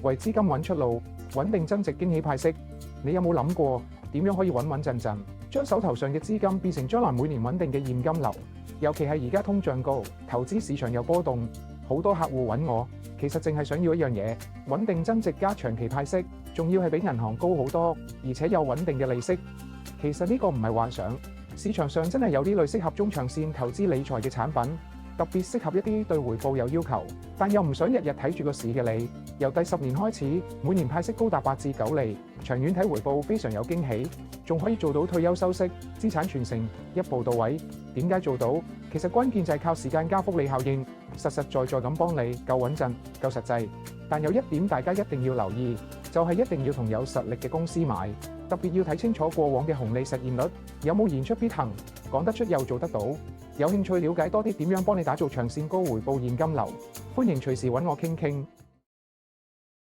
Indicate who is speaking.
Speaker 1: 為資金揾出路，穩定增值驚喜派息。你有冇諗過點樣可以穩穩陣陣，將手頭上嘅資金變成將來每年穩定嘅現金流？尤其係而家通脹高，投資市場又波動，好多客戶揾我，其實淨係想要一樣嘢：穩定增值加長期派息，仲要係比銀行高好多，而且有穩定嘅利息。其實呢個唔係幻想，市場上真係有啲類適合中長線投資理財嘅產品。特別適合一啲對回報有要求，但又唔想日日睇住個市嘅你。由第10年開始，每年派息高達8至9厘，長遠睇回報非常有驚喜，仲可以做到退休收息、資產傳承，一步到位。點解做到？其實關鍵就係靠時間加複利效應，實實在在咁幫你，夠穩陣、夠實際。但有一點大家一定要留意，就係一定要同有實力嘅公司買，特別要睇清楚過往嘅紅利實現率，有冇言出必行，講得出又做得到。有興趣了解多啲點樣幫你打造長線高回報現金流，歡迎隨時揾我傾傾。